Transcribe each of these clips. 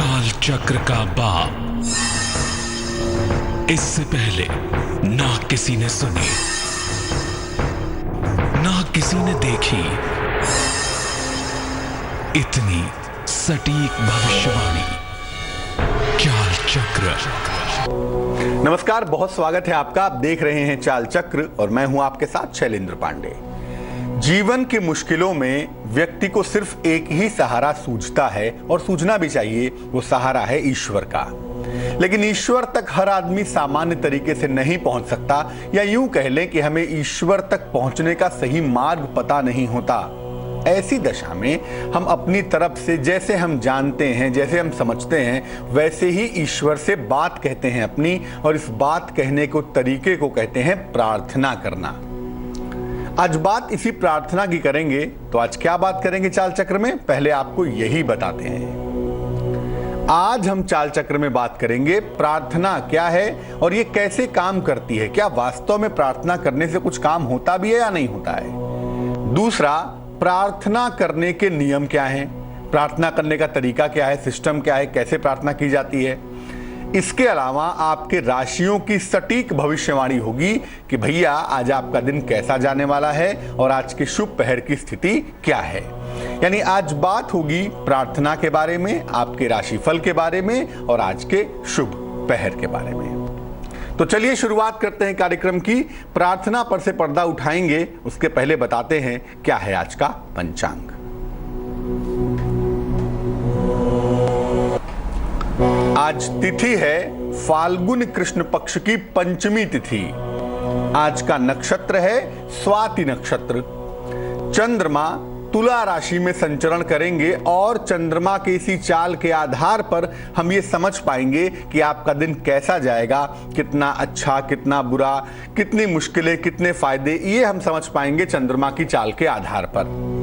चाल चक्र का बाप। इससे पहले ना किसी ने सुनी, ना किसी ने देखी इतनी सटीक भविष्यवाणी। चाल चक्र। नमस्कार, बहुत स्वागत है आपका। आप देख रहे हैं चाल चक्र और मैं हूं आपके साथ शैलेंद्र पांडे। जीवन की मुश्किलों में व्यक्ति को सिर्फ एक ही सहारा सूझता है और सूझना भी चाहिए, वो सहारा है ईश्वर का। लेकिन ईश्वर तक हर आदमी सामान्य तरीके से नहीं पहुंच सकता, या यूं कह लें कि हमें ईश्वर तक पहुंचने का सही मार्ग पता नहीं होता। ऐसी दशा में हम अपनी तरफ से जैसे हम जानते हैं, जैसे हम समझते हैं, वैसे ही ईश्वर से बात कहते हैं अपनी, और इस बात कहने को तरीके को कहते हैं प्रार्थना करना। आज बात इसी प्रार्थना की करेंगे। तो आज क्या बात करेंगे चाल चक्र में, पहले आपको यही बताते हैं। आज हम चाल चक्र में बात करेंगे प्रार्थना क्या है और ये कैसे काम करती है। क्या वास्तव में प्रार्थना करने से कुछ काम होता भी है या नहीं होता है। दूसरा, प्रार्थना करने के नियम क्या हैं, प्रार्थना करने का तरीका क्या है, सिस्टम क्या है, कैसे प्रार्थना की जाती है। इसके अलावा आपके राशियों की सटीक भविष्यवाणी होगी कि भैया आज आपका दिन कैसा जाने वाला है और आज के शुभ पहर की स्थिति क्या है। यानी आज बात होगी प्रार्थना के बारे में, आपके राशिफल के बारे में और आज के शुभ पहर के बारे में। तो चलिए शुरुआत करते हैं कार्यक्रम की। प्रार्थना पर से पर्दा उठाएंगे, उसके पहले बताते हैं क्या है आज का पंचांग। आज तिथि है फाल्गुन कृष्ण पक्ष की पंचमी तिथि। आज का नक्षत्र है स्वाति नक्षत्र। चंद्रमा तुला राशि में संचरण करेंगे और चंद्रमा के इसी चाल के आधार पर हम ये समझ पाएंगे कि आपका दिन कैसा जाएगा, कितना अच्छा, कितना बुरा, कितनी मुश्किलें, कितने फायदे, ये हम समझ पाएंगे चंद्रमा की चाल के आधार पर।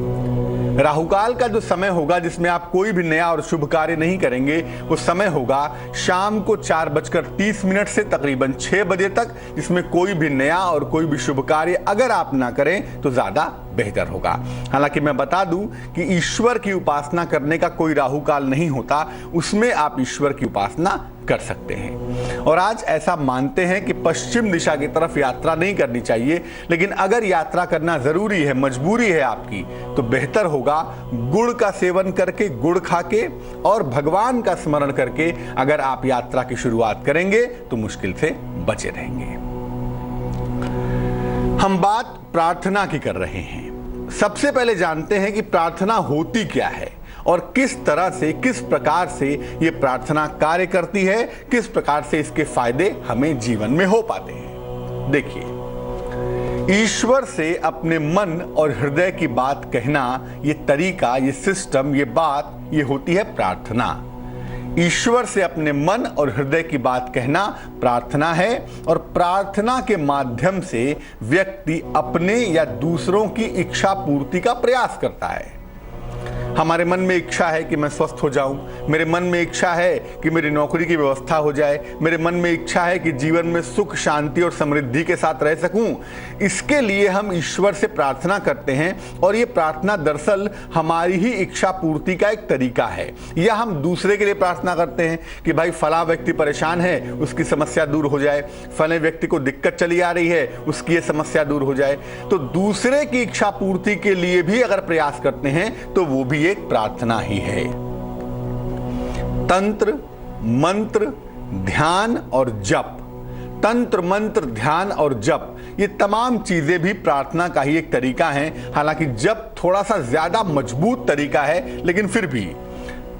राहुकाल का जो समय होगा जिसमें आप कोई भी नया और शुभ कार्य नहीं करेंगे, वो समय होगा शाम को 4:30 से तकरीबन 6 बजे तक, जिसमें कोई भी नया और कोई भी शुभ कार्य अगर आप ना करें तो ज्यादा बेहतर होगा। हालांकि मैं बता दूं कि ईश्वर की उपासना करने का कोई राहुकाल नहीं होता, उसमें आप ईश्वर की उपासना कर सकते हैं। और आज ऐसा मानते हैं कि पश्चिम दिशा की तरफ यात्रा नहीं करनी चाहिए, लेकिन अगर यात्रा करना जरूरी है, मजबूरी है आपकी, तो बेहतर होगा गुड़ का सेवन करके, गुड़ खा के और भगवान का स्मरण करके अगर आप यात्रा की शुरुआत करेंगे तो मुश्किल से बचे रहेंगे। हम बात प्रार्थना की कर रहे हैं। सबसे पहले जानते हैं कि प्रार्थना होती क्या है और किस तरह से, किस प्रकार से ये प्रार्थना कार्य करती है, किस प्रकार से इसके फायदे हमें जीवन में हो पाते हैं। देखिए, ईश्वर से अपने मन और हृदय की बात कहना, ये तरीका, ये सिस्टम, ये बात, ये होती है प्रार्थना। ईश्वर से अपने मन और हृदय की बात कहना प्रार्थना है, और प्रार्थना के माध्यम से व्यक्ति अपने या दूसरों की इच्छा पूर्ति का प्रयास करता है। हमारे मन में इच्छा है कि मैं स्वस्थ हो जाऊं, मेरे मन में इच्छा है कि मेरी नौकरी की व्यवस्था हो जाए, मेरे मन में इच्छा है कि जीवन में सुख, शांति और समृद्धि के साथ रह सकूं। इसके लिए हम ईश्वर से प्रार्थना करते हैं, और ये प्रार्थना दरअसल हमारी ही इच्छा पूर्ति का एक तरीका है। या हम दूसरे के लिए प्रार्थना करते हैं कि भाई फला व्यक्ति परेशान है, उसकी समस्या दूर हो जाए, फले व्यक्ति को दिक्कत चली आ रही है, उसकी ये समस्या दूर हो जाए। तो दूसरे की इच्छा पूर्ति के लिए भी अगर प्रयास करते हैं तो वो भी एक प्रार्थना ही है। तंत्र, मंत्र, ध्यान और जप, तंत्र, मंत्र, ध्यान और जप, ये तमाम चीजें भी प्रार्थना का ही एक तरीका है। हालांकि जप थोड़ा सा ज्यादा मजबूत तरीका है, लेकिन फिर भी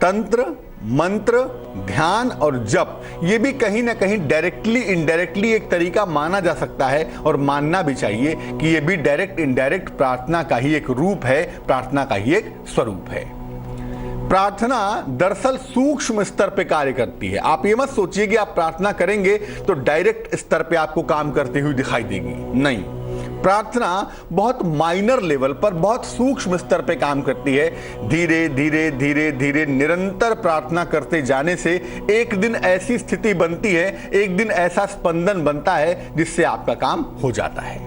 तंत्र, मंत्र, ध्यान और जप, ये भी कहीं ना कहीं डायरेक्टली इनडायरेक्टली एक तरीका माना जा सकता है, और मानना भी चाहिए कि ये भी डायरेक्ट इनडायरेक्ट प्रार्थना का ही एक रूप है, प्रार्थना का ही एक स्वरूप है। प्रार्थना दरअसल सूक्ष्म स्तर पे कार्य करती है। आप ये मत सोचिए कि आप प्रार्थना करेंगे तो डायरेक्ट स्तर पे आपको काम करती हुई दिखाई देगी, नहीं। प्रार्थना बहुत माइनर लेवल पर, बहुत सूक्ष्म स्तर पे काम करती है। धीरे धीरे धीरे धीरे निरंतर प्रार्थना करते जाने से एक दिन ऐसी स्थिति बनती है, एक दिन ऐसा स्पंदन बनता है जिससे आपका काम हो जाता है।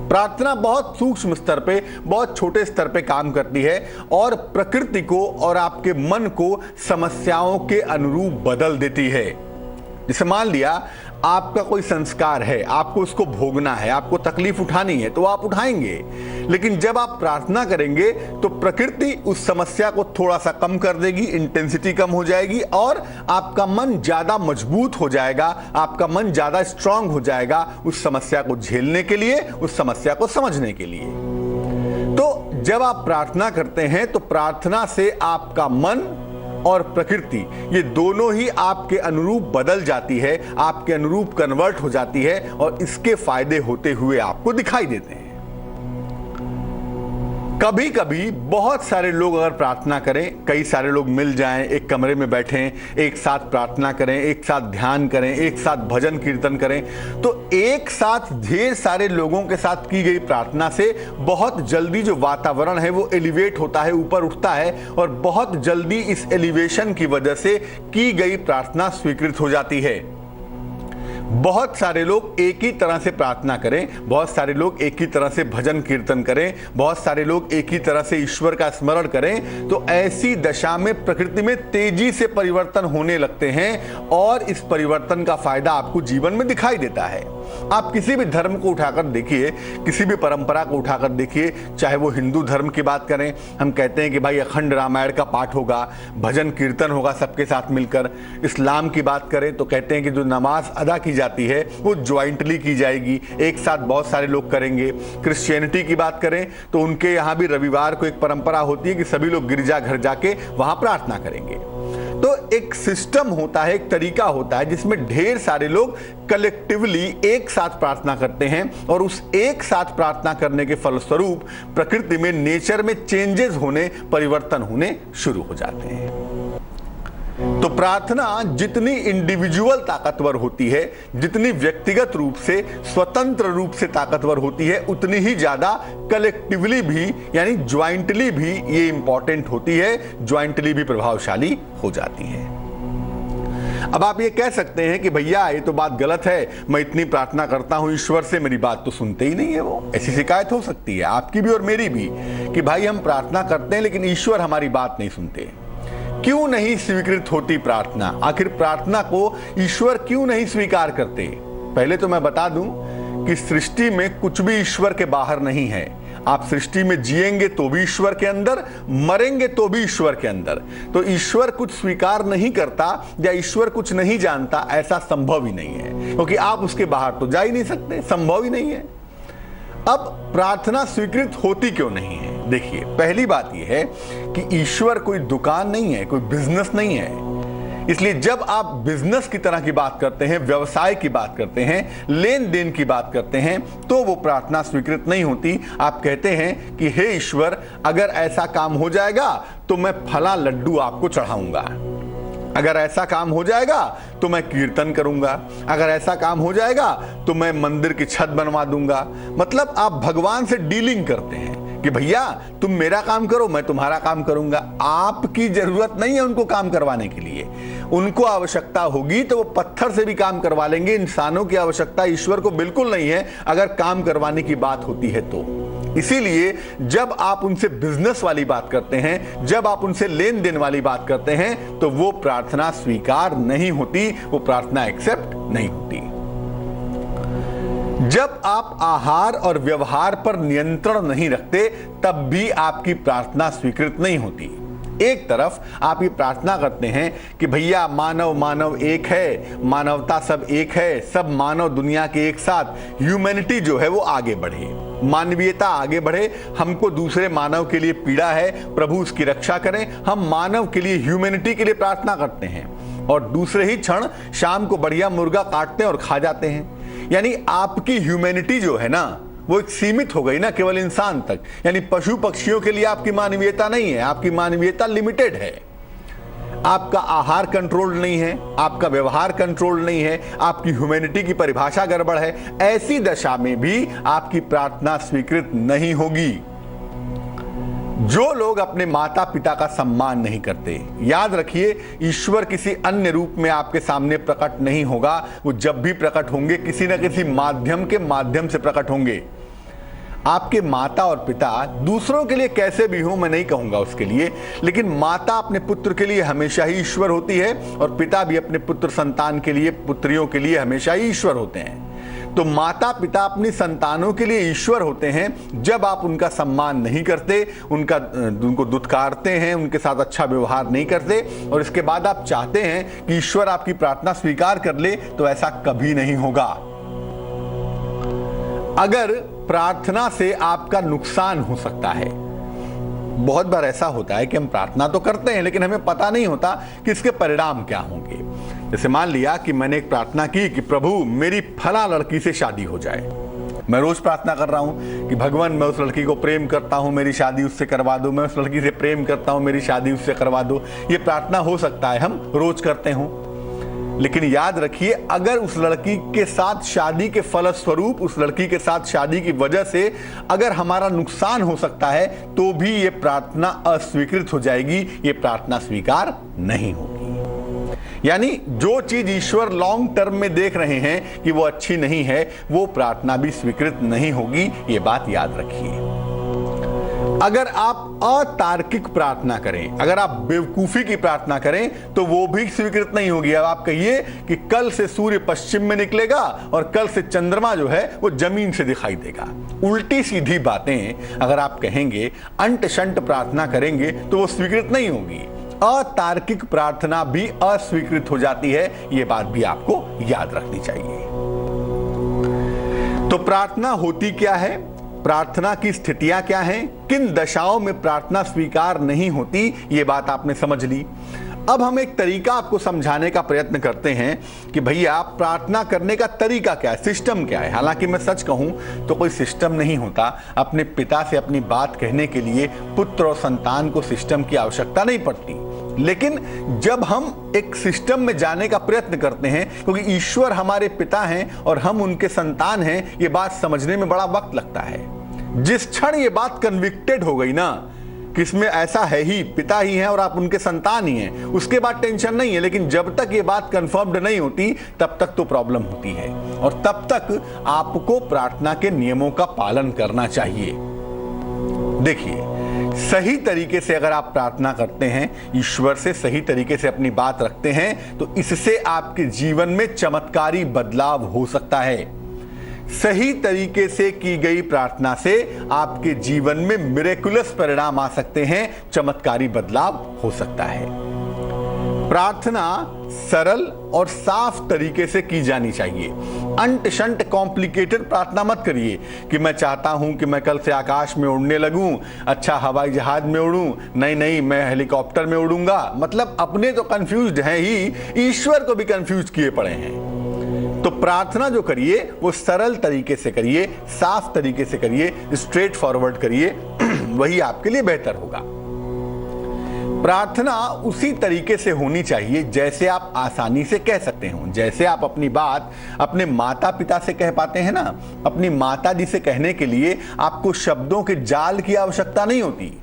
प्रार्थना बहुत सूक्ष्म स्तर पे, बहुत छोटे स्तर पे काम करती है और प्रकृति को और आपके मन को समस्याओं के अनुरूप बदल देती है। जैसे मान लिया आपका कोई संस्कार है, आपको उसको भोगना है, आपको तकलीफ उठानी है तो आप उठाएंगे, लेकिन जब आप प्रार्थना करेंगे तो प्रकृति उस समस्या को थोड़ा सा कम कर देगी, इंटेंसिटी कम हो जाएगी और आपका मन ज्यादा मजबूत हो जाएगा, आपका मन ज्यादा स्ट्रांग हो जाएगा उस समस्या को झेलने के लिए, उस समस्या को समझने के लिए। तो जब आप प्रार्थना करते हैं तो प्रार्थना से आपका मन और प्रकृति ये दोनों ही आपके अनुरूप बदल जाती है, आपके अनुरूप कन्वर्ट हो जाती है और इसके फायदे होते हुए आपको दिखाई देते हैं। कभी कभी बहुत सारे लोग अगर प्रार्थना करें, कई सारे लोग मिल जाएं, एक कमरे में बैठें, एक साथ प्रार्थना करें, एक साथ ध्यान करें, एक साथ भजन कीर्तन करें, तो एक साथ ढेर सारे लोगों के साथ की गई प्रार्थना से बहुत जल्दी जो वातावरण है वो एलिवेट होता है, ऊपर उठता है और बहुत जल्दी इस एलिवेशन की वजह से की गई प्रार्थना स्वीकृत हो जाती है। बहुत सारे लोग एक ही तरह से प्रार्थना करें, बहुत सारे लोग एक ही तरह से भजन कीर्तन करें, बहुत सारे लोग एक ही तरह से ईश्वर का स्मरण करें, तो ऐसी दशा में प्रकृति में तेजी से परिवर्तन होने लगते हैं और इस परिवर्तन का फायदा आपको जीवन में दिखाई देता है। आप किसी भी धर्म को उठाकर देखिए, किसी भी परंपरा को उठाकर देखिए, चाहे वो हिंदू धर्म की बात करें, हम कहते हैं कि भाई अखंड रामायण का पाठ होगा, भजन कीर्तन होगा सबके साथ मिलकर। इस्लाम की बात करें तो कहते हैं कि जो नमाज अदा की जाती है वो ज्वाइंटली की जाएगी, एक साथ बहुत सारे लोग करेंगे। क्रिश्चियनिटी की बात करें तो उनके यहाँ भी रविवार को एक परंपरा होती है कि सभी लोग गिरजा घर जाके वहां प्रार्थना करेंगे। तो एक सिस्टम होता है, एक तरीका होता है जिसमें ढेर सारे लोग कलेक्टिवली एक साथ प्रार्थना करते हैं और उस एक साथ प्रार्थना करने के फलस्वरूप प्रकृति में, नेचर में चेंजेस होने, परिवर्तन होने शुरू हो जाते हैं। तो प्रार्थना जितनी इंडिविजुअल ताकतवर होती है, जितनी व्यक्तिगत रूप से, स्वतंत्र रूप से ताकतवर होती है, उतनी ही ज्यादा कलेक्टिवली भी यानी ज्वाइंटली भी ये इंपॉर्टेंट होती है, ज्वाइंटली भी प्रभावशाली हो जाती है। अब आप ये कह सकते हैं कि भैया ये तो बात गलत है, मैं इतनी प्रार्थना करता हूं ईश्वर से, मेरी बात तो सुनते ही नहीं है वो। ऐसी शिकायत हो सकती है आपकी भी और मेरी भी कि भाई हम प्रार्थना करते हैं लेकिन ईश्वर हमारी बात नहीं सुनते। क्यों नहीं स्वीकृत होती प्रार्थना? आखिर प्रार्थना को ईश्वर क्यों नहीं स्वीकार करते? पहले तो मैं बता दूं कि सृष्टि में कुछ भी ईश्वर के बाहर नहीं है। आप सृष्टि में जिएंगे तो भी ईश्वर के अंदर, मरेंगे तो भी ईश्वर के अंदर। तो ईश्वर कुछ स्वीकार नहीं करता या ईश्वर कुछ नहीं जानता, ऐसा संभव ही नहीं है, क्योंकि आप उसके बाहर तो जा ही नहीं सकते, संभव ही नहीं है। अब प्रार्थना स्वीकृत होती क्यों नहीं है? देखिए, पहली बात यह है कि ईश्वर कोई दुकान नहीं है, कोई बिजनेस नहीं है। इसलिए जब आप बिजनेस की तरह की बात करते हैं, व्यवसाय की बात करते हैं, लेन देन की बात करते हैं, तो वो प्रार्थना स्वीकृत नहीं होती। आप कहते हैं कि हे ईश्वर, अगर ऐसा काम हो जाएगा तो मैं फला लड्डू आपको चढ़ाऊंगा, अगर ऐसा काम हो जाएगा तो मैं कीर्तन करूंगा, अगर ऐसा काम हो जाएगा तो मैं मंदिर की छत बनवा दूंगा। मतलब आप भगवान से डीलिंग करते हैं कि भैया तुम मेरा काम करो, मैं तुम्हारा काम करूंगा। आपकी जरूरत नहीं है उनको काम करवाने के लिए, उनको आवश्यकता होगी तो वो पत्थर से भी काम करवा लेंगे। इंसानों की आवश्यकता ईश्वर को बिल्कुल नहीं है अगर काम करवाने की बात होती है तो। इसीलिए जब आप उनसे बिजनेस वाली बात करते हैं, जब आप उनसे लेन देन वाली बात करते हैं, तो वो प्रार्थना स्वीकार नहीं होती, वो प्रार्थना एक्सेप्ट नहीं होती। जब आप आहार और व्यवहार पर नियंत्रण नहीं रखते, तब भी आपकी प्रार्थना स्वीकृत नहीं होती। एक तरफ आप ये प्रार्थना करते हैं कि भैया मानव मानव एक है, मानवता सब एक है, सब मानव दुनिया के एक साथ, ह्यूमैनिटी जो है वो आगे बढ़े, मानवीयता आगे बढ़े, हमको दूसरे मानव के लिए पीड़ा है, प्रभु उसकी रक्षा करें। हम मानव के लिए, ह्यूमैनिटी के लिए प्रार्थना करते हैं और दूसरे ही क्षण शाम को बढ़िया मुर्गा काटते हैं और खा जाते हैं। यानी आपकी ह्यूमैनिटी जो है ना वो एक सीमित हो गई ना केवल इंसान तक। यानी पशु पक्षियों के लिए आपकी मानवीयता नहीं है, आपकी मानवीयता लिमिटेड है। आपका आहार कंट्रोल नहीं है, आपका व्यवहार कंट्रोल नहीं है, आपकी ह्यूमैनिटी की परिभाषा गड़बड़ है। ऐसी दशा में भी आपकी प्रार्थना स्वीकृत नहीं होगी। जो लोग अपने माता पिता का सम्मान नहीं करते, याद रखिए ईश्वर किसी अन्य रूप में आपके सामने प्रकट नहीं होगा। वो जब भी प्रकट होंगे किसी न किसी माध्यम के माध्यम से प्रकट होंगे। आपके माता और पिता दूसरों के लिए कैसे भी हो, मैं नहीं कहूंगा उसके लिए, लेकिन माता अपने पुत्र के लिए हमेशा ही ईश्वर होती है और पिता भी अपने पुत्र संतान के लिए, पुत्रियों के लिए हमेशा ही ईश्वर होते हैं। तो माता पिता अपनी संतानों के लिए ईश्वर होते हैं जब आप उनका सम्मान नहीं करते, उनको दुत्कारते हैं, उनके साथ अच्छा व्यवहार नहीं करते और इसके बाद आप चाहते हैं कि ईश्वर आपकी प्रार्थना स्वीकार कर ले, तो ऐसा कभी नहीं होगा। अगर प्रार्थना से आपका नुकसान हो सकता है, बहुत बार ऐसा होता है कि हम प्रार्थना तो करते हैं लेकिन हमें पता नहीं होता कि इसके परिणाम क्या होंगे। जैसे मान लिया कि मैंने एक प्रार्थना की कि प्रभु मेरी फला लड़की से शादी हो जाए। मैं रोज प्रार्थना कर रहा हूं कि भगवान मैं उस लड़की को प्रेम करता हूं, मेरी शादी उससे करवा दो, मैं उस लड़की से प्रेम करता हूं, मेरी शादी उससे करवा दो। ये प्रार्थना हो सकता है हम रोज करते हों, लेकिन याद रखिए अगर उस लड़की के साथ शादी के फलस्वरूप, उस लड़की के साथ शादी की वजह से अगर हमारा नुकसान हो सकता है तो भी ये प्रार्थना अस्वीकृत हो जाएगी, ये प्रार्थना स्वीकार नहीं होगी। यानी जो चीज ईश्वर लॉन्ग टर्म में देख रहे हैं कि वो अच्छी नहीं है, वो प्रार्थना भी स्वीकृत नहीं होगी, ये बात याद रखिए। अगर आप अतार्किक प्रार्थना करें, अगर आप बेवकूफी की प्रार्थना करें तो वो भी स्वीकृत नहीं होगी। अब आप कहिए कि कल से सूर्य पश्चिम में निकलेगा और कल से चंद्रमा जो है वो जमीन से दिखाई देगा, उल्टी सीधी बातें अगर आप कहेंगे, अंट शंट प्रार्थना करेंगे तो वो स्वीकृत नहीं होगी। अतार्किक प्रार्थना भी अस्वीकृत हो जाती है, ये बात भी आपको याद रखनी चाहिए। तो प्रार्थना होती क्या है, प्रार्थना की स्थितियां क्या हैं, किन दशाओं में प्रार्थना स्वीकार नहीं होती, ये बात आपने समझ ली। अब हम एक तरीका आपको समझाने का प्रयत्न करते हैं कि भैया प्रार्थना करने का तरीका क्या है, सिस्टम क्या है। हालांकि मैं सच कहूं तो कोई सिस्टम नहीं होता। अपने पिता से अपनी बात कहने के लिए पुत्र और संतान को सिस्टम की आवश्यकता नहीं पड़ती, लेकिन जब हम एक सिस्टम में जाने का प्रयत्न करते हैं, क्योंकि ईश्वर हमारे पिता हैं और हम उनके संतान हैं, ये बात समझने में बड़ा वक्त लगता है। जिस क्षण ये बात कन्विक्टेड हो गई ना कि इसमें ऐसा है ही, पिता ही हैं और आप उनके संतान ही हैं, उसके बाद टेंशन नहीं है। लेकिन जब तक ये बात कंफर्म्ड नहीं होती तब तक तो प्रॉब्लम होती है और तब तक आपको प्रार्थना के नियमों का पालन करना चाहिए। देखिए, सही तरीके से अगर आप प्रार्थना करते हैं, ईश्वर से सही तरीके से अपनी बात रखते हैं, तो इससे आपके जीवन में चमत्कारी बदलाव हो सकता है। सही तरीके से की गई प्रार्थना से आपके जीवन में मिरेकुलस परिणाम आ सकते हैं, चमत्कारी बदलाव हो सकता है। प्रार्थना सरल और साफ तरीके से की जानी चाहिए। अंट शंट कॉम्प्लिकेटेड प्रार्थना मत करिए कि मैं चाहता हूं कि मैं कल से आकाश में उड़ने लगूं, अच्छा हवाई जहाज में उड़ूं, नहीं नहीं मैं हेलीकॉप्टर में उड़ूंगा। मतलब अपने तो कंफ्यूज्ड हैं ही, ईश्वर को भी कंफ्यूज किए पड़े हैं। तो प्रार्थना जो करिए वो सरल तरीके से करिए, साफ तरीके से करिए, स्ट्रेट फॉरवर्ड करिए, वही आपके लिए बेहतर होगा। प्रार्थना उसी तरीके से होनी चाहिए जैसे आप आसानी से कह सकते हो। जैसे आप अपनी बात अपने माता पिता से कह पाते हैं ना, अपनी माता जी से कहने के लिए आपको शब्दों के जाल की आवश्यकता नहीं होती।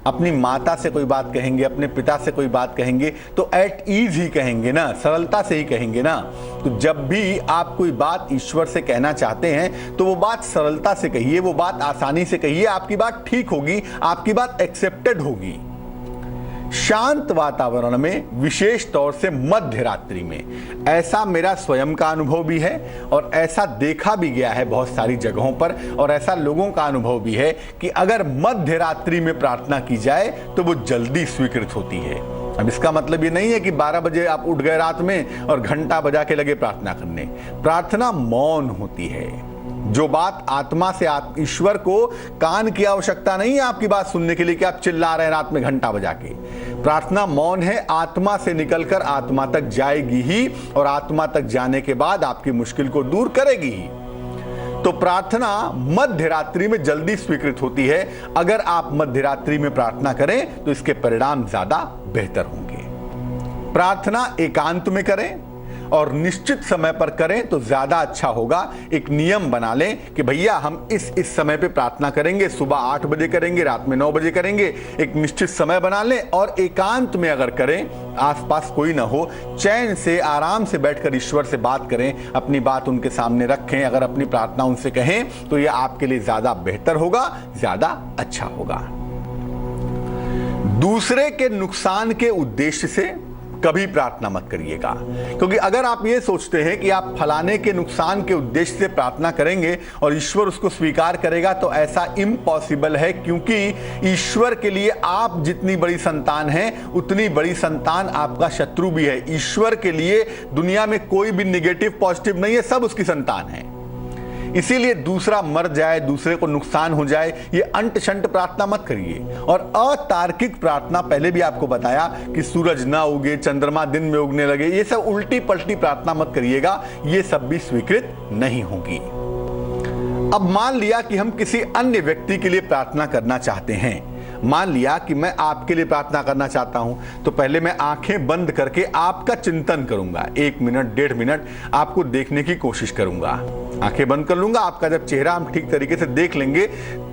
अपनी माता से कोई बात कहेंगे, अपने पिता से कोई बात कहेंगे तो एट ईज ही कहेंगे ना, सरलता से ही कहेंगे ना। तो जब भी आप कोई बात ईश्वर से कहना चाहते हैं तो वो बात सरलता से कहिए, वो बात आसानी से कहिए, आपकी बात ठीक होगी, आपकी बात एक्सेप्टेड होगी। शांत वातावरण में, विशेष तौर से मध्य रात्रि में, ऐसा मेरा स्वयं का अनुभव भी है और ऐसा देखा भी गया है बहुत सारी जगहों पर, और ऐसा लोगों का अनुभव भी है कि अगर मध्य रात्रि में प्रार्थना की जाए तो वो जल्दी स्वीकृत होती है। अब इसका मतलब ये नहीं है कि 12 बजे आप उठ गए रात में और घंटा बजा के लगे प्रार्थना करने। प्रार्थना मौन होती है। जो बात आत्मा से, ईश्वर को कान की आवश्यकता नहीं है आपकी बात सुनने के लिए कि आप चिल्ला रहे हैं रात में घंटा बजा के। प्रार्थना मौन है, आत्मा से निकलकर आत्मा तक जाएगी ही और आत्मा तक जाने के बाद आपकी मुश्किल को दूर करेगी ही। तो प्रार्थना मध्य रात्रि में जल्दी स्वीकृत होती है। अगर आप मध्य रात्रि में प्रार्थना करें तो इसके परिणाम ज्यादा बेहतर होंगे। प्रार्थना एकांत में करें और निश्चित समय पर करें तो ज्यादा अच्छा होगा। एक नियम बना लें कि भैया हम इस समय पे प्रार्थना करेंगे, सुबह 8 बजे करेंगे, रात में 9 बजे करेंगे। एक निश्चित समय बना लें और एकांत में अगर करें, आसपास कोई ना हो, चैन से आराम से बैठकर ईश्वर से बात करें, अपनी बात उनके सामने रखें, अगर अपनी प्रार्थना उनसे कहें तो यह आपके लिए ज्यादा बेहतर होगा, ज्यादा अच्छा होगा। दूसरे के नुकसान के उद्देश्य से कभी प्रार्थना मत करिएगा, क्योंकि अगर आप ये सोचते हैं कि आप फलाने के नुकसान के उद्देश्य से प्रार्थना करेंगे और ईश्वर उसको स्वीकार करेगा, तो ऐसा इम्पॉसिबल है, क्योंकि ईश्वर के लिए आप जितनी बड़ी संतान हैं उतनी बड़ी संतान आपका शत्रु भी है। ईश्वर के लिए दुनिया में कोई भी निगेटिव पॉजिटिव नहीं है, सब उसकी संतान है। इसीलिए दूसरा मर जाए, दूसरे को नुकसान हो जाए, ये अंट शंट प्रार्थना मत करिए। और अतार्किक प्रार्थना, पहले भी आपको बताया कि सूरज ना उगे, चंद्रमा दिन में उगने लगे, ये सब उल्टी पलटी प्रार्थना मत करिएगा, ये सब भी स्वीकृत नहीं होगी। अब मान लिया कि हम किसी अन्य व्यक्ति के लिए प्रार्थना करना चाहते हैं, मान लिया कि मैं आपके लिए प्रार्थना करना चाहता हूं, तो पहले मैं आंखें बंद करके आपका चिंतन करूंगा, 1 मिनट 1.5 मिनट आपको देखने की कोशिश करूंगा। आंखें बंद कर लूंगा, आपका जब चेहरा हम ठीक तरीके से देख लेंगे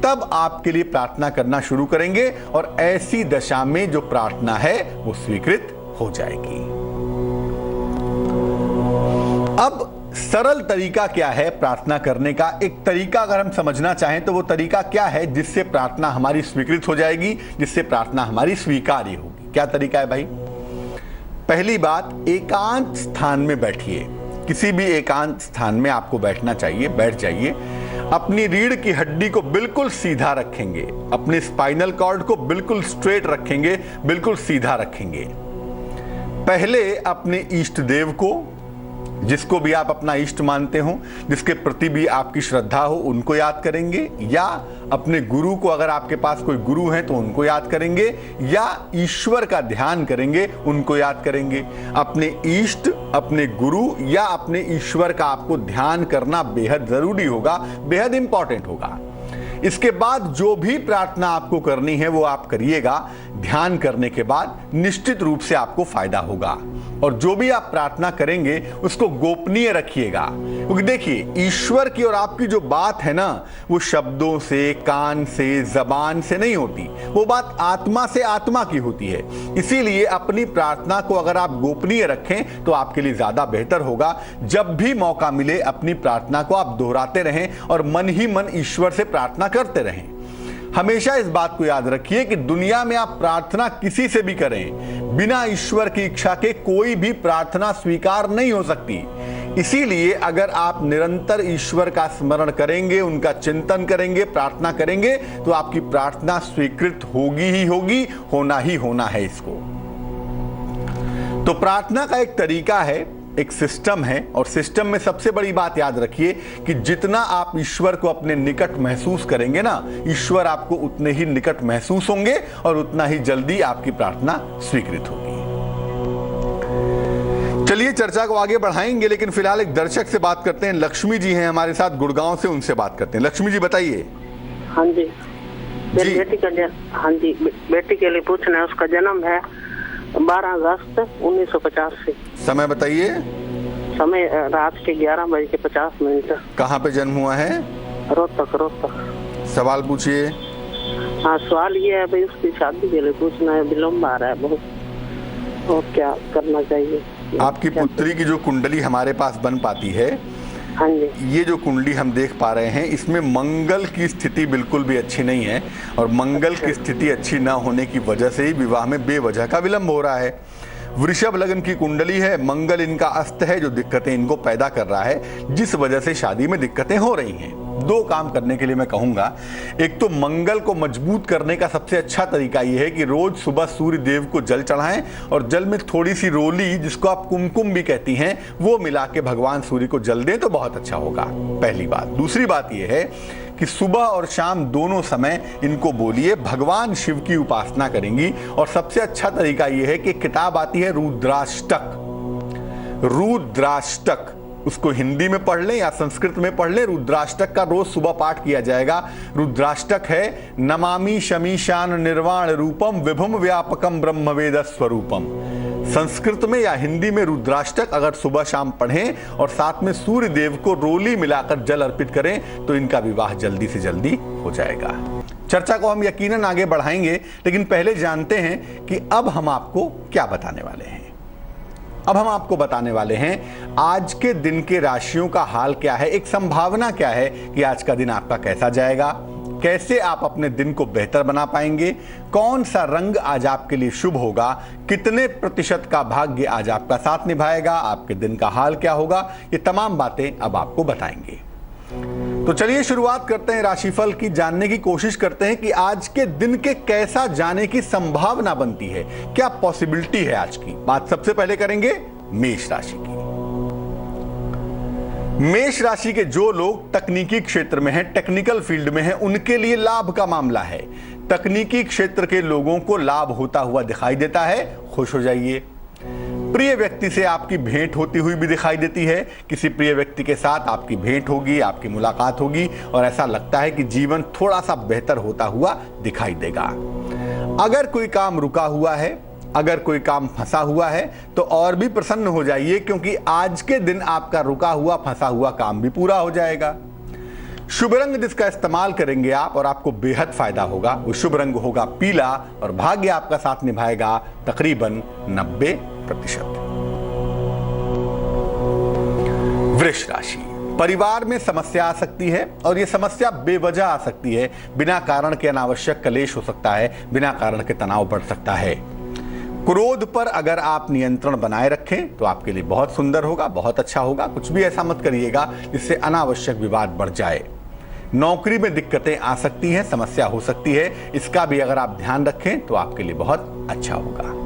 तब आपके लिए प्रार्थना करना शुरू करेंगे, और ऐसी दशा में जो प्रार्थना है वो स्वीकृत हो जाएगी। अब सरल तरीका क्या है प्रार्थना करने का? एक तरीका अगर हम समझना चाहें तो वो तरीका क्या है जिससे प्रार्थना हमारी स्वीकृत हो जाएगी, जिससे प्रार्थना हमारी स्वीकार्य होगी? क्या तरीका है भाई? पहली बात, एकांत स्थान में बैठिए। किसी भी एकांत स्थान में आपको बैठना चाहिए, बैठ जाइए। अपनी रीढ़ की हड्डी को बिल्कुल सीधा रखेंगे, अपने स्पाइनल कॉर्ड को बिल्कुल स्ट्रेट रखेंगे, बिल्कुल सीधा रखेंगे। पहले अपने इष्ट देव को, जिसको भी आप अपना इष्ट मानते हो, जिसके प्रति भी आपकी श्रद्धा हो, उनको याद करेंगे, या अपने गुरु को, अगर आपके पास कोई गुरु हैं तो उनको याद करेंगे, या ईश्वर का ध्यान करेंगे, उनको याद करेंगे। अपने इष्ट, अपने गुरु या अपने ईश्वर का आपको ध्यान करना बेहद जरूरी होगा, बेहद इंपॉर्टेंट होगा। इसके बाद जो भी प्रार्थना आपको करनी है वो आप करिएगा। ध्यान करने के बाद निश्चित रूप से आपको फायदा होगा, और जो भी आप प्रार्थना करेंगे उसको गोपनीय रखिएगा, क्योंकि देखिए ईश्वर की और आपकी जो बात है ना, वो शब्दों से, कान से, जबान से नहीं होती, वो बात आत्मा से, आत्मा की होती है। इसीलिए अपनी प्रार्थना को अगर आप गोपनीय रखें तो आपके लिए ज्यादा बेहतर होगा। जब भी मौका मिले अपनी प्रार्थना को आप दोहराते रहें और मन ही मन ईश्वर से प्रार्थना करते रहें। हमेशा इस बात को याद रखिए कि दुनिया में आप प्रार्थना किसी से भी करें, बिना ईश्वर की इच्छा के कोई भी प्रार्थना स्वीकार नहीं हो सकती। इसीलिए अगर आप निरंतर ईश्वर का स्मरण करेंगे, उनका चिंतन करेंगे, प्रार्थना करेंगे, तो आपकी प्रार्थना स्वीकृत होगी ही होगी, होना ही होना है इसको। तो प्रार्थना का एक तरीका है, एक सिस्टम है, और सिस्टम में सबसे बड़ी बात याद रखिए कि जितना आप ईश्वर को अपने निकट महसूस करेंगे ना, ईश्वर आपको उतने ही निकट महसूस होंगे और उतना ही जल्दी आपकी प्रार्थना स्वीकृत होगी। चलिए चर्चा को आगे बढ़ाएंगे, लेकिन फिलहाल एक दर्शक से बात करते हैं। लक्ष्मी जी हैं हमारे साथ गुड़गांव से, उनसे बात करते हैं। लक्ष्मी जी बताइए। हाँ जी, मेरी बेटी का हाँ जी, बेटी के लिए पूछना है। उसका जन्म है 12 अगस्त 1950 से। समय बताइए। समय रात के 11:50। कहाँ पे जन्म हुआ है? रोहतक। सवाल पूछिए। हाँ, सवाल ये है भाई, उसकी शादी के लिए पूछना है, विलम्ब आ रहा है बहुत, और क्या करना चाहिए? आपकी पुत्री की जो कुंडली हमारे पास बन पाती है, हाँ जी, ये जो कुंडली हम देख पा रहे हैं, इसमें मंगल की स्थिति बिल्कुल भी अच्छी नहीं है, और मंगल की स्थिति अच्छी ना होने की वजह से ही विवाह में बेवजह का विलंब हो रहा है। वृषभ लग्न की कुंडली है, मंगल इनका अस्त है जो दिक्कतें इनको पैदा कर रहा है, जिस वजह से शादी में दिक्कतें हो रही हैं। 2 काम करने के लिए मैं कहूंगा। एक तो मंगल को मजबूत करने का सबसे अच्छा तरीका यह है कि रोज सुबह सूर्य देव को जल चढ़ाएं, और जल में थोड़ी सी रोली, जिसको आप कुमकुम भी कहती हैं, वो मिला के भगवान सूर्य को जल दें तो बहुत अच्छा होगा, पहली बात। दूसरी बात यह है कि सुबह और शाम दोनों समय इनको बोलिए, भगवान शिव की उपासना करेंगी। और सबसे अच्छा तरीका यह है कि किताब आती है रुद्राष्टक, रुद्राष्टक, उसको हिंदी में पढ़ लें या संस्कृत में पढ़ लें। रुद्राष्टक का रोज सुबह पाठ किया जाएगा। रुद्राष्टक है, नमामि शमीशान निर्वाण रूपम विभुम व्यापकम ब्रह्मवेद स्वरूपम। संस्कृत में या हिंदी में रुद्राष्टक अगर सुबह शाम पढ़ें और साथ में सूर्य देव को रोली मिलाकर जल अर्पित करें तो इनका विवाह जल्दी से जल्दी हो जाएगा। चर्चा को हम यकीनन आगे बढ़ाएंगे, लेकिन पहले जानते हैं कि अब हम आपको क्या बताने वाले हैं। अब हम आपको बताने वाले हैं आज के दिन के राशियों का हाल क्या है, एक संभावना क्या है कि आज का दिन आपका कैसा जाएगा, कैसे आप अपने दिन को बेहतर बना पाएंगे, कौन सा रंग आज आपके लिए शुभ होगा, कितने प्रतिशत का भाग्य आज आपका साथ निभाएगा, आपके दिन का हाल क्या होगा, ये तमाम बातें अब आपको बताएंगे। तो चलिए शुरुआत करते हैं राशिफल की, जानने की कोशिश करते हैं कि आज के दिन के कैसा जाने की संभावना बनती है, क्या पॉसिबिलिटी है आज की। बात सबसे पहले करेंगे मेष राशि की। मेष राशि के जो लोग तकनीकी क्षेत्र में हैं, टेक्निकल फील्ड में हैं, उनके लिए लाभ का मामला है। तकनीकी क्षेत्र के लोगों को लाभ होता हुआ दिखाई देता है, खुश हो जाइए। प्रिय व्यक्ति से आपकी भेंट होती हुई भी दिखाई देती है, किसी प्रिय व्यक्ति के साथ आपकी भेंट होगी, आपकी मुलाकात होगी और ऐसा लगता है कि जीवन थोड़ा सा बेहतर होता हुआ दिखाई देगा। अगर कोई काम रुका हुआ है, अगर कोई काम फंसा हुआ है तो और भी प्रसन्न हो जाइए, क्योंकि आज के दिन आपका रुका हुआ फंसा हुआ काम भी पूरा हो जाएगा। शुभ रंग जिसका इस्तेमाल करेंगे आप और आपको बेहद फायदा होगा, वो शुभ रंग होगा पीला और भाग्य आपका साथ निभाएगा तकरीबन 90%। वृष राशि, परिवार में समस्या आ सकती है और ये समस्या बेवजह आ सकती है। बिना कारण के अनावश्यक कलेश हो सकता है, बिना कारण के तनाव बढ़ सकता है। क्रोध पर अगर आप नियंत्रण बनाए रखें तो आपके लिए बहुत सुंदर होगा, बहुत अच्छा होगा। कुछ भी ऐसा मत करिएगा जिससे अनावश्यक विवाद बढ़ जाए। नौकरी में दिक्कतें आ सकती हैं, समस्या हो सकती है, इसका भी अगर आप ध्यान रखें तो आपके लिए बहुत अच्छा होगा।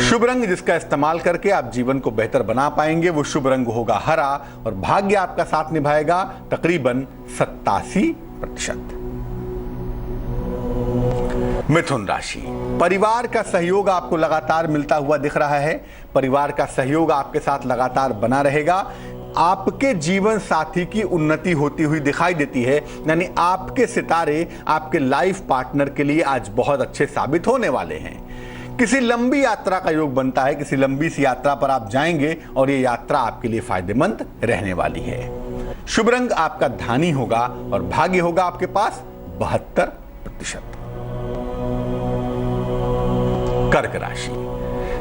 शुभ रंग जिसका इस्तेमाल करके आप जीवन को बेहतर बना पाएंगे वो शुभ रंग होगा हरा और भाग्य आपका साथ निभाएगा तकरीबन 87%। मिथुन राशि, परिवार का सहयोग आपको लगातार मिलता हुआ दिख रहा है। परिवार का सहयोग आपके साथ लगातार बना रहेगा। आपके जीवन साथी की उन्नति होती हुई दिखाई देती है, यानी आपके सितारे आपके लाइफ पार्टनर के लिए आज बहुत अच्छे साबित होने वाले हैं। किसी लंबी यात्रा का योग बनता है, किसी लंबी सी यात्रा पर आप जाएंगे और ये यात्रा आपके लिए फायदेमंद रहने वाली है। शुभ रंग आपका धानी होगा और भाग्य होगा आपके पास 72%। कर्क राशि,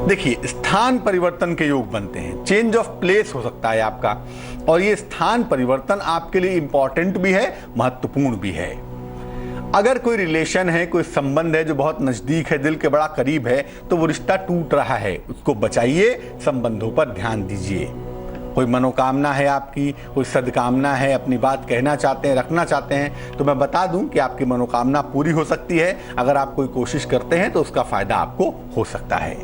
देखिए स्थान परिवर्तन के योग बनते हैं, चेंज ऑफ प्लेस हो सकता है आपका और ये स्थान परिवर्तन आपके लिए इंपॉर्टेंट भी है, महत्वपूर्ण भी है। अगर कोई रिलेशन है, कोई संबंध है जो बहुत नजदीक है, दिल के बड़ा करीब है, तो वो रिश्ता टूट रहा है, उसको बचाइए, संबंधों पर ध्यान दीजिए। कोई मनोकामना है आपकी, कोई सद्कामना है, अपनी बात कहना चाहते हैं, रखना चाहते हैं, तो मैं बता दूं कि आपकी मनोकामना पूरी हो सकती है। अगर आप कोई कोशिश करते हैं तो उसका फायदा आपको हो सकता है।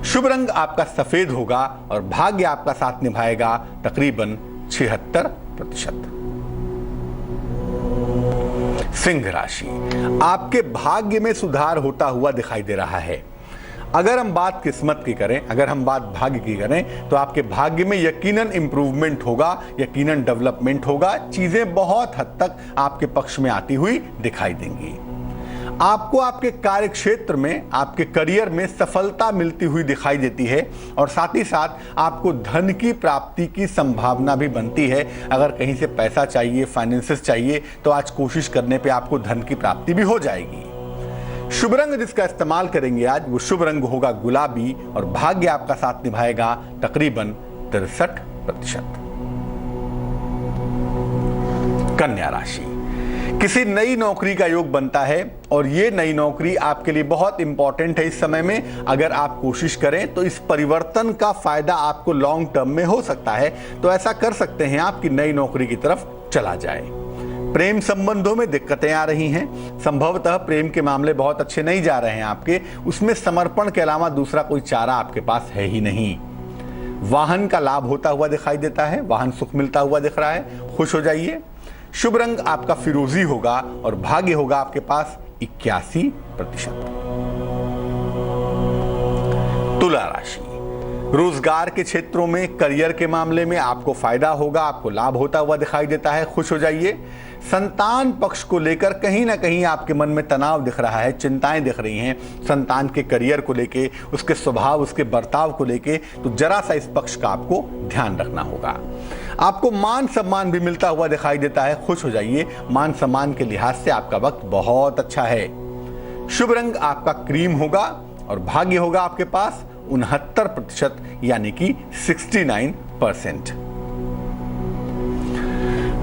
शुभ रंग आपका सफेद होगा और भाग्य आपका साथ निभाएगा तकरीबन 76%। सिंह राशि, आपके भाग्य में सुधार होता हुआ दिखाई दे रहा है। अगर हम बात किस्मत की करें, अगर हम बात भाग्य की करें तो आपके भाग्य में यकीनन इंप्रूवमेंट होगा, यकीनन डेवलपमेंट होगा। चीजें बहुत हद तक आपके पक्ष में आती हुई दिखाई देंगी। आपको आपके कार्य क्षेत्र में, आपके करियर में सफलता मिलती हुई दिखाई देती है और साथ ही साथ आपको धन की प्राप्ति की संभावना भी बनती है। अगर कहीं से पैसा चाहिए, फाइनेंसेस चाहिए, तो आज कोशिश करने पे आपको धन की प्राप्ति भी हो जाएगी। शुभ रंग जिसका इस्तेमाल करेंगे आज वो शुभ रंग होगा गुलाबी और भाग्य आपका साथ निभाएगा तकरीबन 63%। कन्या राशि, किसी नई नौकरी का योग बनता है और ये नई नौकरी आपके लिए बहुत इंपॉर्टेंट है इस समय में। अगर आप कोशिश करें तो इस परिवर्तन का फायदा आपको लॉन्ग टर्म में हो सकता है, तो ऐसा कर सकते हैं आप कि नई नौकरी की तरफ चला जाए। प्रेम संबंधों में दिक्कतें आ रही हैं, संभवतः प्रेम के मामले बहुत अच्छे नहीं जा रहे हैं आपके, उसमें समर्पण के अलावा दूसरा कोई चारा आपके पास है ही नहीं। वाहन का लाभ होता हुआ दिखाई देता है, वाहन सुख मिलता हुआ दिख रहा है, खुश हो जाइए। शुभ रंग आपका फिरोजी होगा और भाग्य होगा आपके पास 81%। तुला राशि, रोजगार के क्षेत्रों में, करियर के मामले में आपको फायदा होगा, आपको लाभ होता हुआ दिखाई देता है, खुश हो जाइए। संतान पक्ष को लेकर कहीं ना कहीं आपके मन में तनाव दिख रहा है, चिंताएं दिख रही हैं संतान के करियर को लेके, उसके स्वभाव, उसके बर्ताव को लेके, तो जरा सा इस पक्ष का आपको ध्यान रखना होगा। आपको मान सम्मान भी मिलता हुआ दिखाई देता है, खुश हो जाइए। मान सम्मान के लिहाज से आपका वक्त बहुत अच्छा है। शुभ रंग आपका क्रीम होगा और भाग्य होगा आपके पास 69% यानी कि 69%।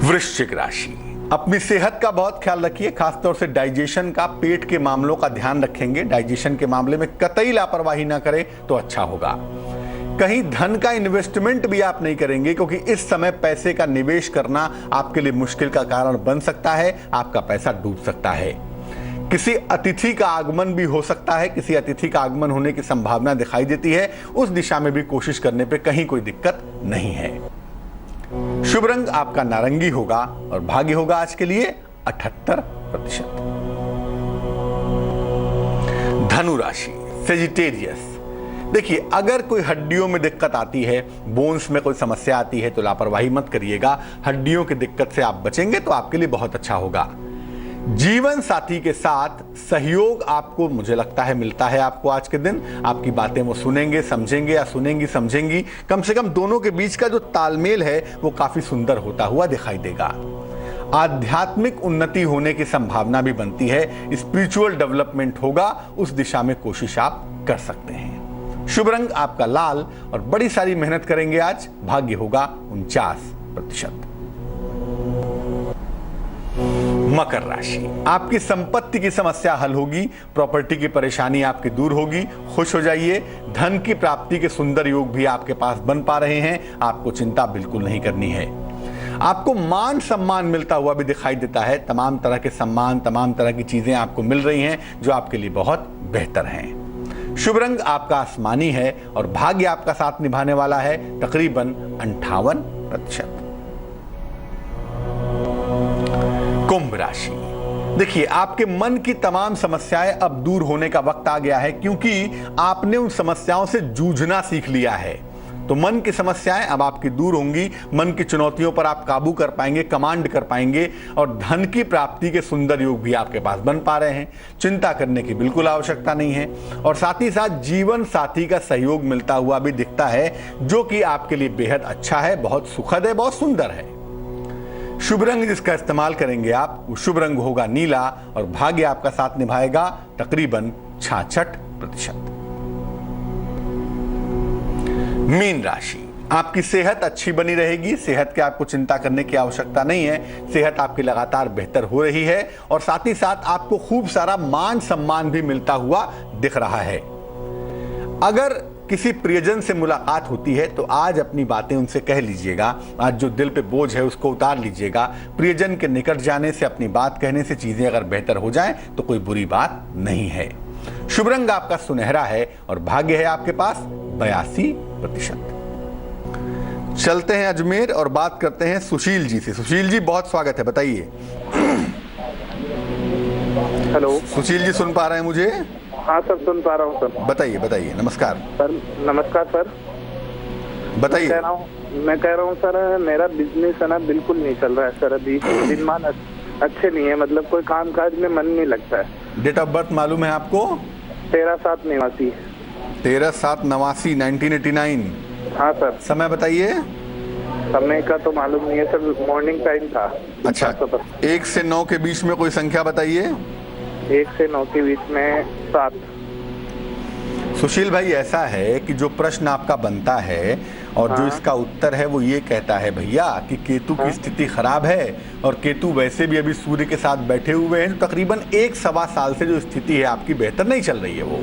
वृश्चिक राशि, अपनी सेहत का बहुत ख्याल रखिए, खासतौर से डाइजेशन का, पेट के मामलों का ध्यान रखेंगे। डाइजेशन के मामले में कतई लापरवाही ना करें तो अच्छा होगा। कहीं धन का इन्वेस्टमेंट भी आप नहीं करेंगे, क्योंकि इस समय पैसे का निवेश करना आपके लिए मुश्किल का कारण बन सकता है, आपका पैसा डूब सकता है। किसी अतिथि का आगमन भी हो सकता है, किसी अतिथि का आगमन होने की संभावना दिखाई देती है, उस दिशा में भी कोशिश करने पे कहीं कोई दिक्कत नहीं है। शुभ रंग आपका नारंगी होगा और भाग्य होगा आज के लिए 78%। धनु राशि, सेजिटेरियस, देखिए अगर कोई हड्डियों में दिक्कत आती है, बोन्स में कोई समस्या आती है तो लापरवाही मत करिएगा। हड्डियों की दिक्कत से आप बचेंगे तो आपके लिए बहुत अच्छा होगा। जीवन साथी के साथ सहयोग आपको, मुझे लगता है, मिलता है आपको आज के दिन। आपकी बातें वो सुनेंगे, समझेंगे, या सुनेंगी, समझेंगी। कम से कम दोनों के बीच का जो तालमेल है वो काफी सुंदर होता हुआ दिखाई देगा। आध्यात्मिक उन्नति होने की संभावना भी बनती है, स्पिरिचुअल डेवलपमेंट होगा, उस दिशा में कोशिश आप कर सकते हैं। शुभ रंग आपका लाल और बड़ी सारी मेहनत करेंगे आज, भाग्य होगा 49%। मकर राशि, आपकी संपत्ति की समस्या हल होगी, प्रॉपर्टी की परेशानी आपकी दूर होगी, खुश हो जाइए। धन की प्राप्ति के सुंदर योग भी आपके पास बन पा रहे हैं, आपको चिंता बिल्कुल नहीं करनी है। आपको मान सम्मान मिलता हुआ भी दिखाई देता है, तमाम तरह के सम्मान, तमाम तरह की चीजें आपको मिल रही हैं जो आपके लिए बहुत बेहतर हैं। शुभ रंग आपका आसमानी है और भाग्य आपका साथ निभाने वाला है तकरीबन 58%। कुंभ राशि, देखिए आपके मन की तमाम समस्याएं अब दूर होने का वक्त आ गया है, क्योंकि आपने उन समस्याओं से जूझना सीख लिया है। तो मन की समस्याएं अब आपकी दूर होंगी, मन की चुनौतियों पर आप काबू कर पाएंगे, कमांड कर पाएंगे, और धन की प्राप्ति के सुंदर योग भी आपके पास बन पा रहे हैं। चिंता करने की बिल्कुल आवश्यकता नहीं है। और साथ ही साथ जीवन साथी का सहयोग मिलता हुआ भी दिखता है, जो कि आपके लिए बेहद अच्छा है, बहुत सुखद है, बहुत सुंदर है। शुभ रंग जिसका इस्तेमाल करेंगे आप, वो शुभ रंग होगा नीला और भाग्य आपका साथ निभाएगा तकरीबन 66%। मीन राशि, आपकी सेहत अच्छी बनी रहेगी, सेहत की आपको चिंता करने की आवश्यकता नहीं है। सेहत आपकी लगातार बेहतर हो रही है और साथ ही साथ आपको खूब सारा मान सम्मान भी मिलता हुआ दिख रहा है। अगर किसी प्रियजन से मुलाकात होती है तो आज अपनी बातें उनसे कह लीजिएगा, आज जो दिल पे बोझ है उसको उतार लीजिएगा। प्रियजन के निकट जाने से, अपनी बात कहने से चीजें अगर बेहतर हो जाएं तो कोई बुरी बात नहीं है। शुभ रंग आपका सुनहरा है और भाग्य है आपके पास 82%। चलते हैं अजमेर और बात करते हैं सुशील जी से। सुशील जी बहुत स्वागत है, बताइए। हेलो सुशील जी सुन पा रहे हैं मुझे? हाँ सर, सुन पा रहा हूँ सर। बताइए बताइए। नमस्कार सर। नमस्कार सर, बताइए। मैं कह रहा हूँ सर, मेरा बिजनेस है ना बिल्कुल नहीं चल रहा है सर। अभी दिनमान अच्छे नहीं है, मतलब कोई काम काज में मन नहीं लगता है। डेट ऑफ बर्थ मालूम है आपको? 13/7/89। 13/7/89 1989। हाँ सर। समय बताइए। समय का तो मालूम नहीं है सर, मॉर्निंग टाइम था। अच्छा, 1 से 9 के बीच में कोई संख्या बताइए। 1 से 9 के बीच में 7। सुशील भाई, ऐसा है कि जो प्रश्न आपका बनता है और जो इसका उत्तर है वो ये कहता है भैया कि केतु की स्थिति खराब है, और केतु वैसे भी अभी सूर्य के साथ बैठे हुए हैं, तो तकरीबन 1-1.25 साल से जो स्थिति है आपकी बेहतर नहीं चल रही है। वो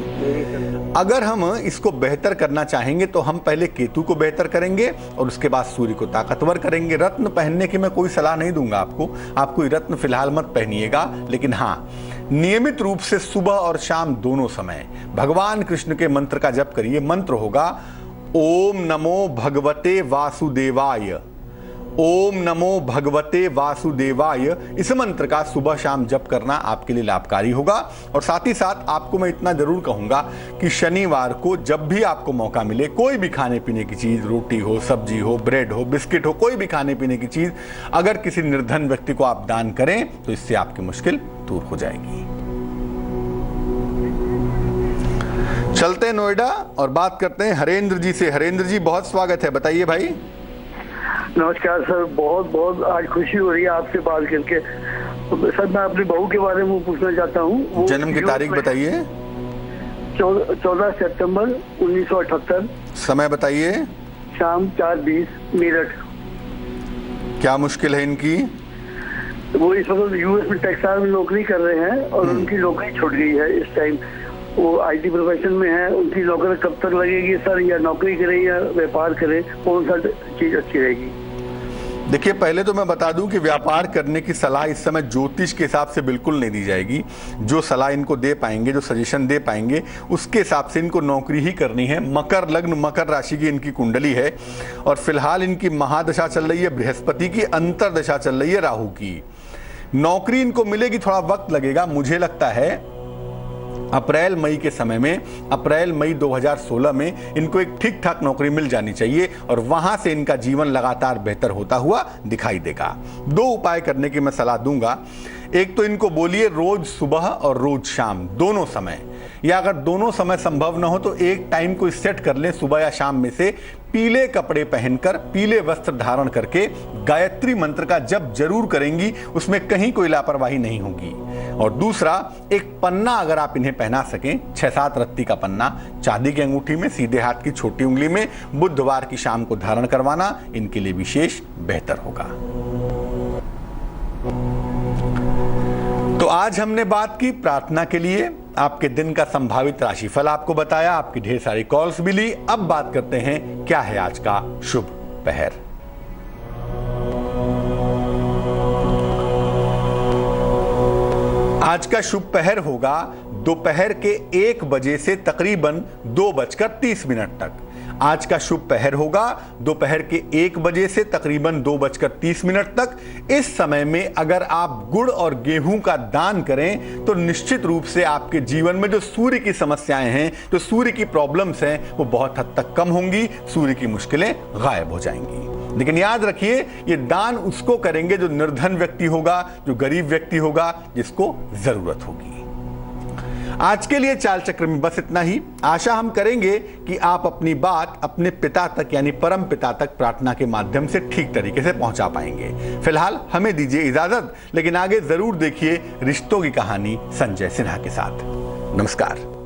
अगर हम इसको बेहतर करना चाहेंगे तो हम पहले केतु को बेहतर करेंगे और उसके बाद सूर्य को ताकतवर करेंगे। रत्न पहनने की मैं कोई सलाह नहीं दूंगा आपको, आप कोई रत्न फिलहाल मत पहनिएगा, लेकिन हाँ नियमित रूप से सुबह और शाम दोनों समय भगवान कृष्ण के मंत्र का जप करिए। मंत्र होगा ओम नमो भगवते वासुदेवाय, ओम नमो भगवते वासुदेवाय, इस मंत्र का सुबह शाम जप करना आपके लिए लाभकारी होगा। और साथ ही साथ आपको मैं इतना जरूर कहूंगा कि शनिवार को जब भी आपको मौका मिले, कोई भी खाने पीने की चीज, रोटी हो, सब्जी हो, ब्रेड हो, बिस्किट हो, कोई भी खाने पीने की चीज अगर किसी निर्धन व्यक्ति को आप दान करें तो इससे आपकी मुश्किल दूर हो जाएगी। चलते हैं नोएडा और बात करते हैं हरेंद्र जी से। हरेंद्र जी, बहुत स्वागत है, बताइए भाई। नमस्कार सर, बहुत बहुत आज खुशी हो रही है आपसे बात करके। सर मैं अपनी बहू के बारे में पूछना चाहता हूँ। जन्म की तारीख बताइए। 14 सितंबर 1978। समय बताइए। शाम 4:20 मेरठ। क्या मुश्किल है इनकी? वो इस वक्त यूएस में टेक्सास में नौकरी कर रहे हैं और उनकी नौकरी छूट गई है इस टाइम। वो आईटी प्रोफेशन में है, उनकी नौकरी कब तक लगेगी सर, या नौकरी करें या व्यापार करें, कौन सा चीज अच्छी रहेगी? देखिए, पहले तो मैं बता दूं कि व्यापार करने की सलाह इस समय ज्योतिष के हिसाब से बिल्कुल नहीं दी जाएगी। जो सलाह इनको दे पाएंगे, जो सजेशन दे पाएंगे, उसके हिसाब से इनको नौकरी ही करनी है। मकर लग्न, मकर राशि की इनकी कुंडली है और फिलहाल इनकी महादशा चल रही है बृहस्पति की, अंतरदशा चल रही है राहु की। नौकरी इनको मिलेगी, थोड़ा वक्त लगेगा। मुझे लगता है अप्रैल मई के समय में, अप्रैल मई 2016 में इनको एक ठीक ठाक नौकरी मिल जानी चाहिए और वहां से इनका जीवन लगातार बेहतर होता हुआ दिखाई देगा। 2 उपाय करने की मैं सलाह दूंगा। एक तो इनको बोलिए रोज सुबह और रोज शाम, दोनों समय, या अगर दोनों समय संभव ना हो तो एक टाइम को सेट कर लें, सुबह या शाम में से पीले कपड़े पहनकर, पीले वस्त्र धारण करके गायत्री मंत्र का जप जरूर करेंगी, उसमें कहीं कोई लापरवाही नहीं होगी। और दूसरा, एक पन्ना अगर आप इन्हें पहना सकें, 6-7 रत्ती का पन्ना चांदी की अंगूठी में, सीधे हाथ की छोटी उंगली में, बुधवार की शाम को धारण करवाना इनके लिए विशेष बेहतर होगा। तो आज हमने बात की प्रार्थना के लिए, आपके दिन का संभावित राशिफल आपको बताया, आपकी ढेर सारी कॉल्स भी ली। अब बात करते हैं क्या है आज का शुभ पहर। आज का शुभ पहर होगा दोपहर के 1 बजे से तकरीबन 2:30 तक। आज का शुभ पहर होगा दोपहर के 1 बजे से तकरीबन 2:30 तक। इस समय में अगर आप गुड़ और गेहूं का दान करें तो निश्चित रूप से आपके जीवन में जो सूर्य की समस्याएं हैं, जो सूर्य की प्रॉब्लम्स हैं, वो बहुत हद तक कम होंगी, सूर्य की मुश्किलें गायब हो जाएंगी। लेकिन याद रखिए, ये दान उसको करेंगे जो निर्धन व्यक्ति होगा, जो गरीब व्यक्ति होगा, जिसको जरूरत होगी। आज के लिए चाल चक्र में बस इतना ही। आशा हम करेंगे कि आप अपनी बात अपने पिता तक, यानी परम पिता तक प्रार्थना के माध्यम से ठीक तरीके से पहुंचा पाएंगे। फिलहाल हमें दीजिए इजाजत, लेकिन आगे जरूर देखिए रिश्तों की कहानी संजय सिन्हा के साथ। नमस्कार।